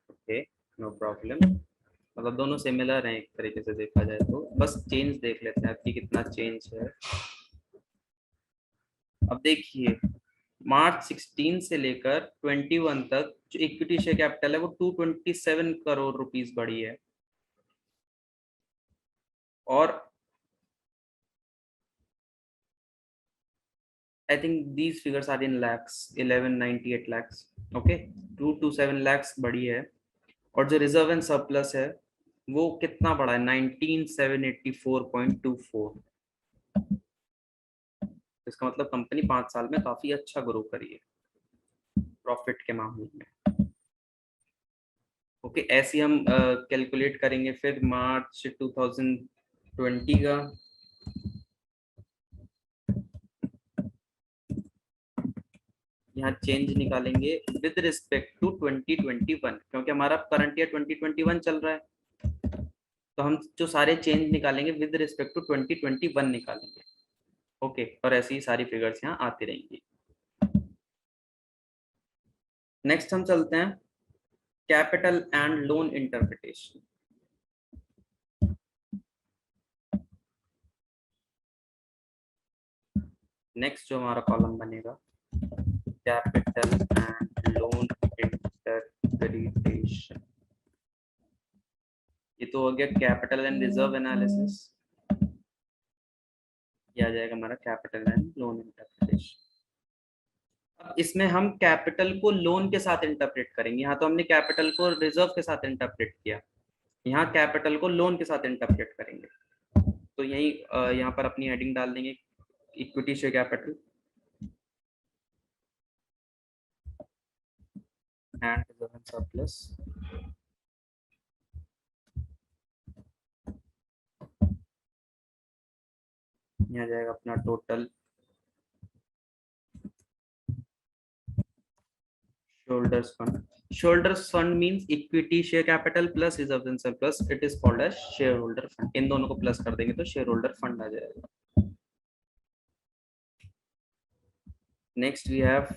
S1: ओके नो प्रॉब्लम, मतलब दोनों सिमिलर हैं एक तरीके से देखा जाए तो, बस चेंज देख लेते हैं कि कितना चेंज है। अब देखिए मार्च 16 से लेकर 21 तक जो इक्विटी शेयर कैपिटल है वो 227 करोड़ रुपीस बढ़ी है और I think these figures are in lakhs, 1198 lakhs। Okay 227 lakhs बढ़ी है और जो रिजर्व एंड सरप्लस है वो कितना बढ़ा है? 19,784.24। इसका मतलब कंपनी 5 साल में काफी अच्छा ग्रो करी है प्रॉफिट के मामले में। ओके ऐसे हम कैलकुलेट करेंगे फिर मार्च 2020 का। यहाँ चेंज निकालेंगे विद रिस्पेक्ट टू 2021 क्योंकि हमारा करंट ईयर 2021 चल रहा है, तो हम जो सारे चेंज निकालेंगे विद रिस्पेक्ट टू 2021 निकालेंगे। ओके और ऐसी ही सारी फिगर्स यहाँ आती रहेंगी। नेक्स्ट हम चलते हैं capital and loan interpretation. Next जो हमारा कॉलम बनेगा कैपिटल एंड लोन इंटरप्रिटेशन, ये तो हो गया कैपिटल एंड रिजर्व एनालिसिस, ये आ जाएगा हमारा कैपिटल एंड लोन इंटरप्रिटेशन। अब इसमें हम कैपिटल को लोन के साथ इंटरप्रेट करेंगे। यहाँ तो हमने कैपिटल को रिजर्व के साथ इंटरप्रेट किया, यहाँ कैपिटल को लोन के साथ इंटरप्रेट करेंगे। तो यही यहाँ पर अपनी हेडिंग डाल देंगे equity share capital and reserve and surplus. यहाँ जाएगा अपना total shoulders fund, Shareholders fund means equity share capital plus reserves and surplus. It is called as shareholder fund. इन दोनों को प्लस कर देंगे तो shareholder fund आ जाएगा. Next we have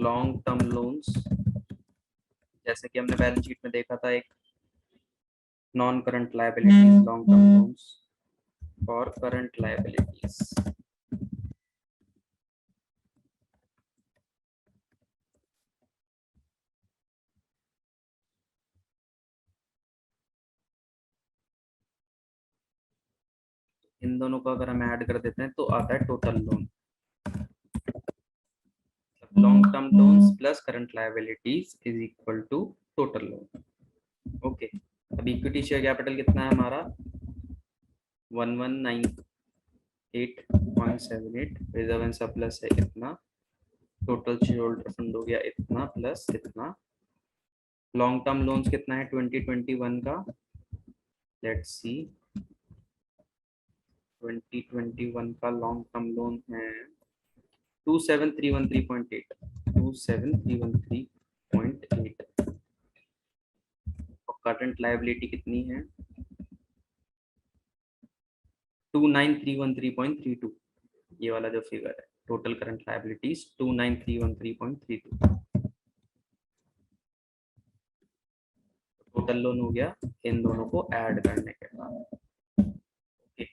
S1: long term loans. जैसे कि हमने बैलेंस शीट में देखा था, एक non current liabilities long term loans और करंट लायबिलिटीज. इन दोनों को अगर हम ऐड कर देते हैं तो आता है total loan. Long term loans plus current liabilities is equal to total loan. Okay, अब इक्विटी शेयर कैपिटल कितना है हमारा 1198.78. रिजर्व एंड सरप्लस है इतना. टोटल शेयर होल्डर फंड हो गया इतना प्लस इतना. लॉन्ग टर्म लोन्स कितना है 2021 का, लेट्स सी. 2021 का लॉन्ग टर्म लोन है 27313.8. 27313.8. और करंट लायबिलिटी कितनी है 29313.32. ये वाला जो फिगर है total current liabilities 29313.32. Total loan हो गया इन दोनों को ऐड करने के बाद. ओके,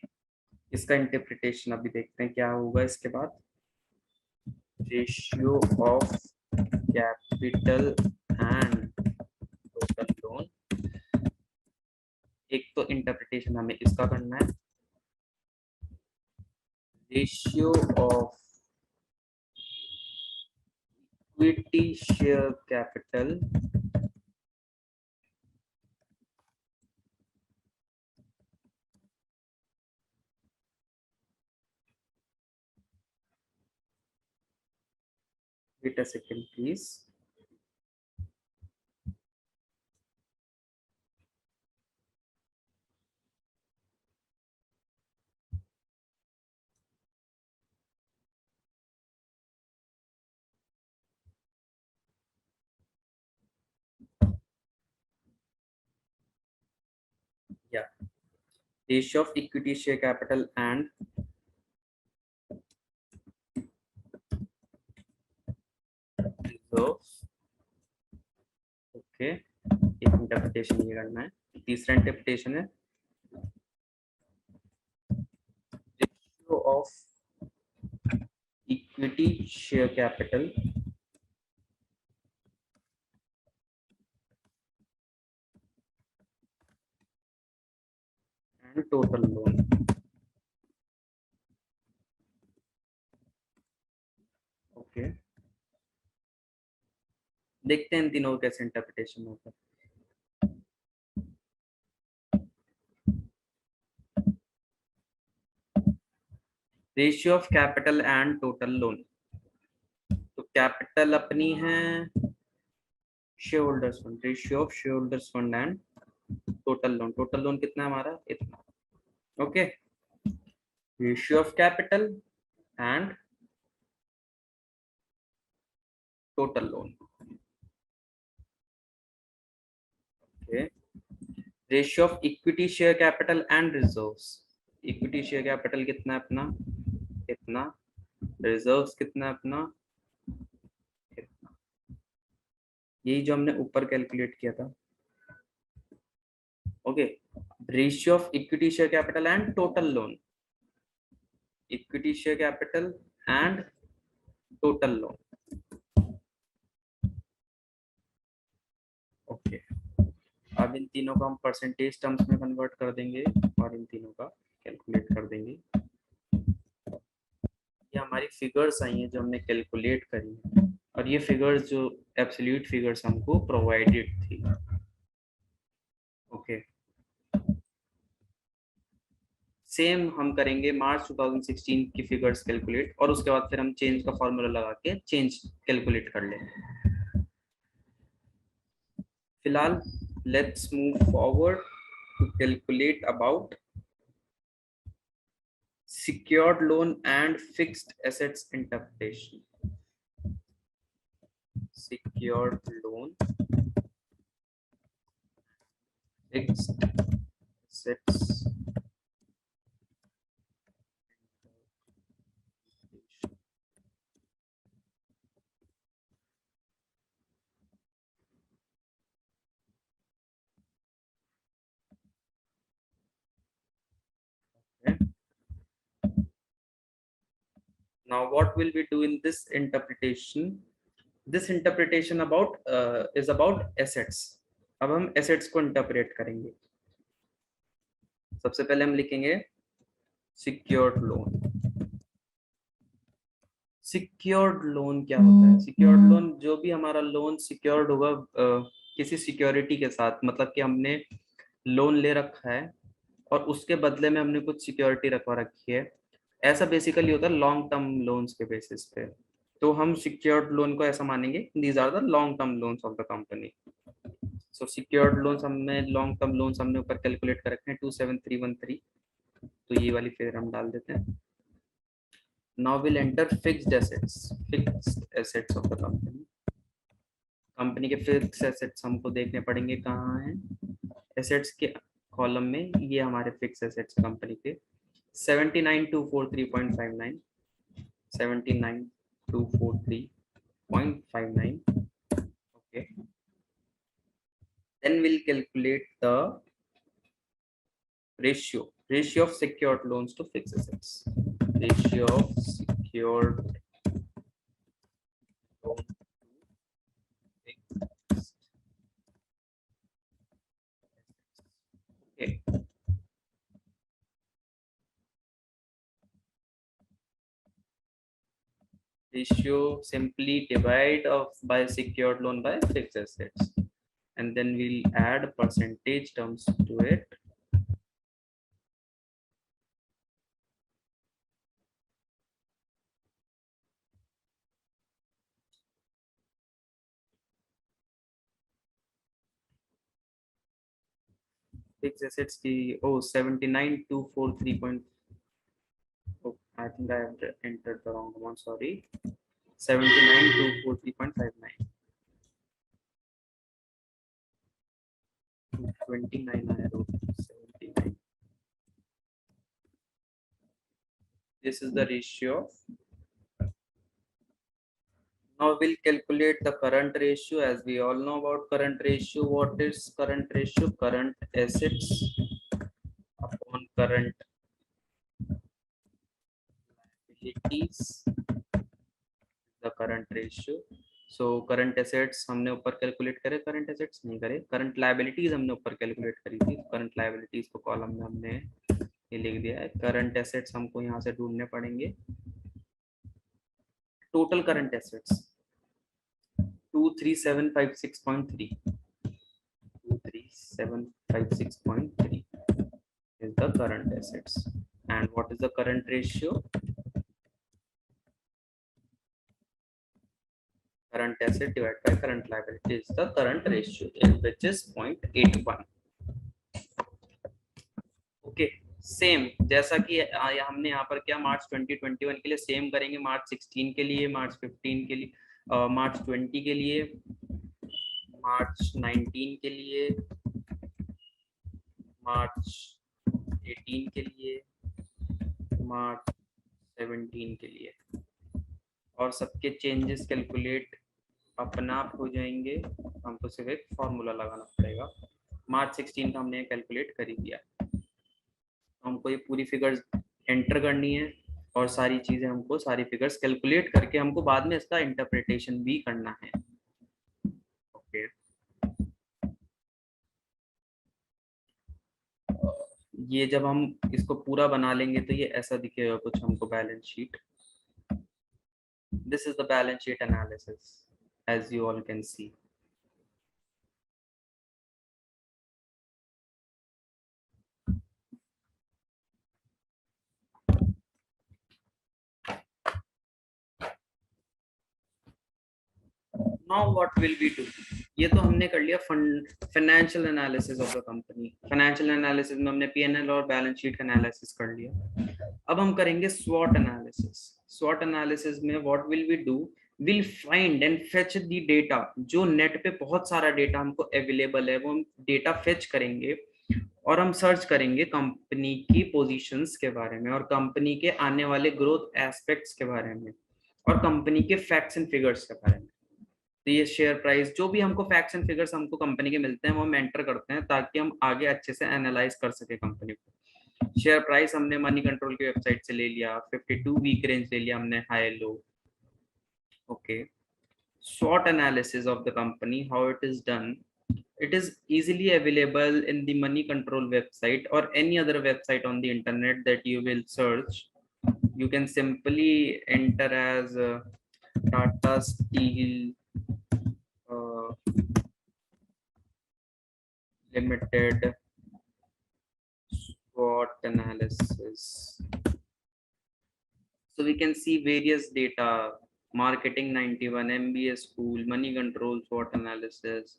S1: इसका इंटरप्रिटेशन अभी देखते हैं क्या होगा इसके बाद. Ratio of capital and total loan. एक तो इंटरप्रिटेशन हमें इसका करना है. Ratio of equity share capital wait a second please. Yeah, ratio of equity share capital and reserves. Okay, एक इंटरप्रिटेशन ये करना है. तीसरा इंटरप्रिटेशन है ratio of equity share capital and total loan. Okay, देखते हैं इन तीनों कैसे इंटरप्रिटेशन होता है. Ratio of capital and total loan. तो कैपिटल अपनी है share holders fund. Ratio of share holders fund and total loan. Total loan कितना है हमारा इतना. Okay, ratio of capital and total loan. Okay, ratio of equity share capital and reserves. Equity share capital कितना है अपना इतना. रिजर्व्स कितना है अपना इतना. यही जो हमने ऊपर कैलकुलेट किया था. Okay, ratio of equity share capital and total loan. Equity share capital and total loan. Okay, अब इन तीनों को हम परसेंटेज टर्म्स में कन्वर्ट कर देंगे और इन तीनों का कैलकुलेट कर देंगे. ये हमारी फिगर्स आई हैं जो हमने कैलकुलेट करी है और ये फिगर्स जो एब्सोल्यूट फिगर्स हमको प्रोवाइडेड थी. ओके, सेम हम करेंगे मार्च 2016 की फिगर्स कैलकुलेट और उसके बाद फिर हम चेंज का फॉर्मूला लगा के चेंज कैलकुलेट कर लेंगे. फिलहाल let's move forward to calculate about secured loan and fixed assets interpretation. secured loan, fixed assets. Okay. Now, what will we do in this interpretation? This interpretation about is about assets. अब हम assets को interpret करेंगे. सबसे पहले हम लिखेंगे secured loan. सिक्योर्ड लोन क्या होता है? सिक्योर्ड लोन जो भी हमारा लोन सिक्योर्ड होगा किसी सिक्योरिटी के साथ, मतलब कि हमने लोन ले रखा है और उसके बदले में हमने कुछ सिक्योरिटी रखवा रखी है, ऐसा बेसिकली होता है लॉन्ग टर्म लोन्स के बेसिस पे। तो हम सिक्योर्ड लोन को ऐसा मानेंगे, these are the long term loans of the company. So secured loans हमने लॉन्ग टर्म लोन्स हमने ऊपर कैलकुलेट कर रखे हैं 27313, तो ये वाली फिगर हम डाल देते हैं। Now we'll enter fixed assets of the company. Company के फिक्स एसेट्स हमको देखने पड़ेंगे कहाँ हैं, एसेट्स के कॉलम में, ये हमारे फिक्स एसेट्स कंपनी के 79,243.59, 79,243.59. Okay, then we'll calculate the ratio of secured loans to fixed assets. Ratio of secured loan to fixed. Okay. Ratio simply divide by secured loan by fixed assets, and then we'll add percentage terms to it. Fixed assets की 79,243. Oh, I think I have entered the wrong one. Sorry, 79,243.59. 29 I wrote 79. This is the ratio. Now we'll calculate the current ratio. As we all know about current ratio, what is current ratio? Current assets upon current liabilities, the current ratio. So current assets हमने ऊपर कैलकुलेट करे, current assets नहीं करे, current liabilities हमने ऊपर कैलकुलेट करी थी, current liabilities को कॉलम में हमने ये लिख दिया है। current assets हमको यहाँ से ढूंढने पड़ेंगे। total current assets 23756.3, 23756.3 is the current assets. And what is the current ratio? Current asset divided by current liability is the current ratio, which is 0.81. Okay, same जैसा कि हमने यहाँ पर क्या मार्च 2021 के लिए सेम करेंगे, मार्च 16 के लिए, मार्च 15 के लिए, मार्च 20 के लिए, मार्च 19 के लिए, मार्च 18 के लिए, मार्च 17 के लिए, और सबके चेंजेस कैलकुलेट अपने आप हो जाएंगे। हमको सिर्फ एक फॉर्मूला लगाना पड़ेगा। मार्च 16 का हमने कैलकुलेट कर ही दिया, हमको ये पूरी फिगर्स एंटर करनी है और सारी चीजें हमको सारी फिगर्स कैलकुलेट करके हमको बाद में इसका इंटरप्रिटेशन भी करना है। ओके, ये जब हम इसको पूरा बना लेंगे तो ये ऐसा दिखेगा कुछ हमको balance sheet. This is the balance sheet analysis as you all can see. Now what will we do? ये तो हमने कर लिया financial analysis of the company. Financial analysis में हमने पीएनएल और बैलेंस शीट का एनालिसिस कर लिया। अब हम करेंगे स्वॉट एनालिसिस। स्वॉट एनालिसिस में what will we do? Will find and fetch the data. जो नेट पे बहुत सारा डेटा हमको अवेलेबल है वो हम डेटा फेच करेंगे और हम सर्च करेंगे कंपनी की पोजीशंस के बारे में और कंपनी के आने वाले ग्रोथ एस्पेक्ट्स के बारे में और कंपनी के फैक्ट्स एंड फिगर्स के बारे में। तो ये शेयर प्राइस जो भी हमको फैक्ट्स एंड फिगर्स हमको कंपनी के मिलते हैं वो हम एंटर करते हैं ताकि हम आगे अच्छे से एनालाइज कर सके कंपनी को। शेयर प्राइस हमने मनी कंट्रोल की वेबसाइट से ले लिया, 52 वीक रेंज ले लिया हमने, high low. Okay, SWOT analysis of the company, how it is done. It is easily available in the money control website or any other website on the internet that you will search. You can simply enter as Tata Steel Limited SWOT analysis. So we can see various data: marketing 91, MBA school, money control, SWOT analysis,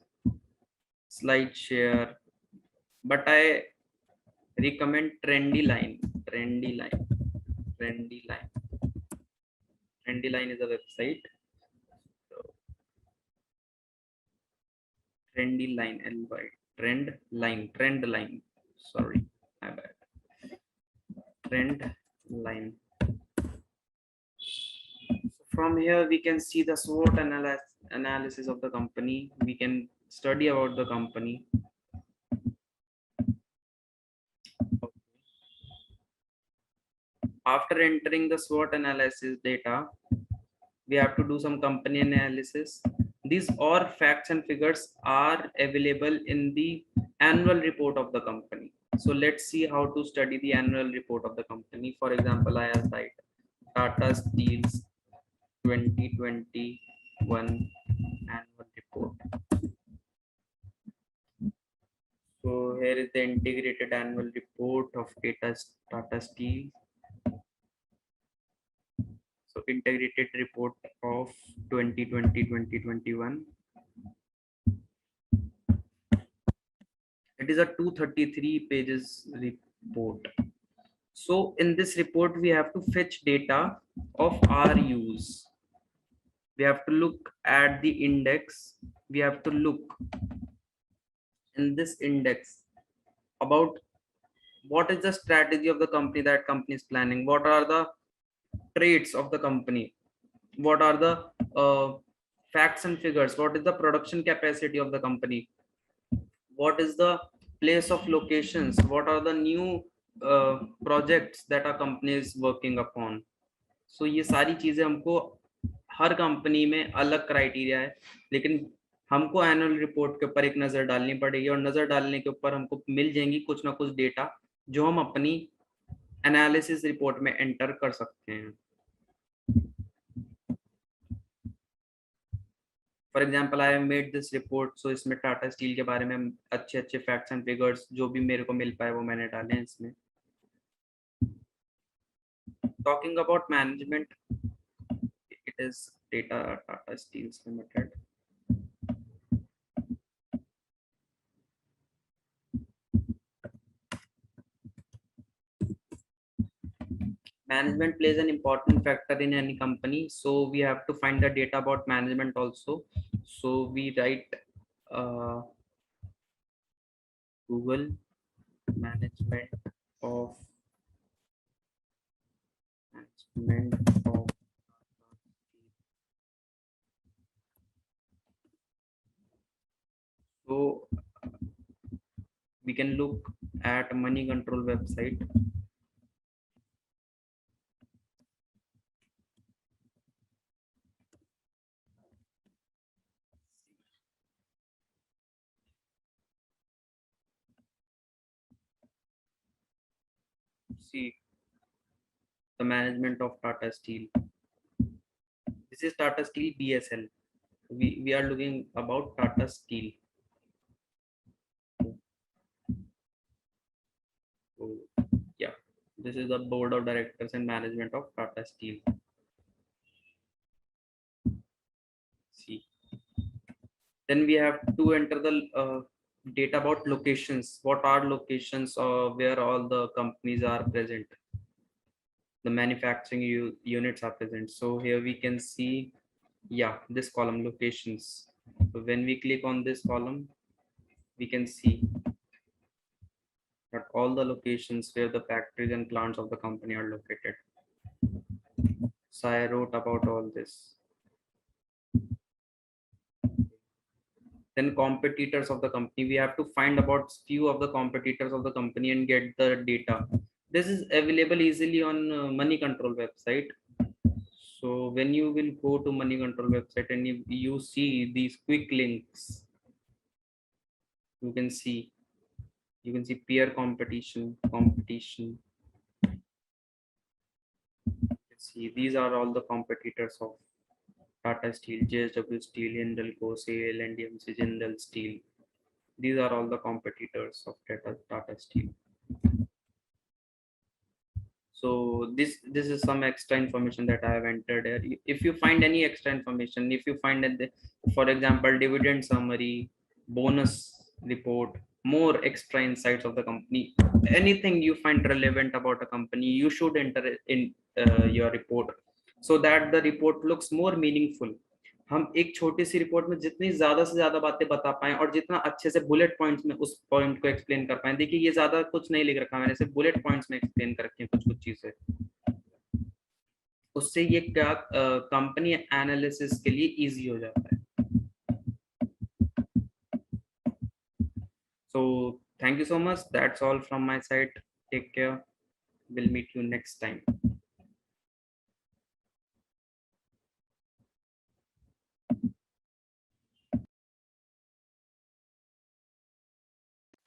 S1: slide share. But I recommend trendy line. Trendy line is a website. So, trendy line, trend line, sorry, my bad. Trend line. So from here we can see the SWOT analysis of the company. We can study about the company. After entering the SWOT analysis data, we have to do some company analysis. These all facts and figures are available in the annual report of the company. So let's see how to study the annual report of the company. For example, I have typed Tata Steel's 2021 annual report. So here is the integrated annual report of Tata Steel. So integrated report of 2020-2021. It is a 233 pages report. So in this report, we have to fetch data of our use. We have to look at the index. We have to look in this index about what is the strategy of the company that company is planning. What are the traits of the company? What are the facts and figures? What is the production capacity of the company? What is the place of locations? What are the new projects that our company is working upon? So ये सारी चीजें हमको हर कंपनी में अलग क्राइटेरिया है, लेकिन हमको एनुअल रिपोर्ट के ऊपर एक नजर डालनी पड़ेगी और नजर डालने के ऊपर हमको मिल जाएंगी कुछ ना कुछ डेटा जो हम अपनी एनालिसिस रिपोर्ट में एंटर कर सकते हैं। For example I have made this report, so इसमें टाटा स्टील के बारे में अच्छे अच्छे फैक्ट्स एंड फिगर्स जो भी मेरे को मिल पाए वो मैंने डाले हैं इसमें। Talking about management, it is Tata Steel Limited. Management plays an important factor in any company, so we have to find the data about management also. So we write Google management of so we can look at money control website. See the management of Tata Steel. This is Tata Steel BSL. We are looking about Tata Steel. So yeah, this is the board of directors and management of Tata Steel. See, then we have to enter the data about locations. What are locations where all the companies are present? The manufacturing units are present. So here we can see Yeah, this column, locations. So when we click on this column, we can see that all the locations where the factories and plants of the company are located. So I wrote about all this. Then competitors of the company, we have to find about few of the competitors of the company and get the data. This is available easily on money control website. So when you will go to money control website and you see these quick links, you can see peer competition. See, these are all the competitors of Tata Steel, JSW Steel, Hindalco, SAIL, and DMC Jindal Steel. These are all the competitors of Tata Steel. So this is some extra information that I have entered here. If you find any extra information, if you find that, for example, dividend summary, bonus report, more extra insights of the company, anything you find relevant about a company, you should enter it in your report so that the report looks more meaningful. हम एक छोटी सी रिपोर्ट में जितनी ज्यादा से ज्यादा बातें बता पाए और जितना अच्छे से बुलेट पॉइंट्स में उस पॉइंट को एक्सप्लेन कर पाए। देखिए ये ज्यादा कुछ नहीं लिख रखा मैंने, सिर्फ बुलेट पॉइंट्स में एक्सप्लेन कर रखी है कुछ कुछ चीजें। उससे ये क्या कंपनी एनालिसिस के लिए इजी हो जाता है। So thank you so much, that's all from my side, take care, will meet you next time.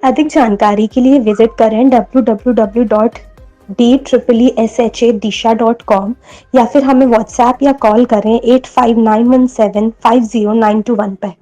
S2: अधिक जानकारी के लिए विजिट करें www.DEESHADisha.com या फिर हमें व्हाट्सएप या कॉल करें 8591750921 पर।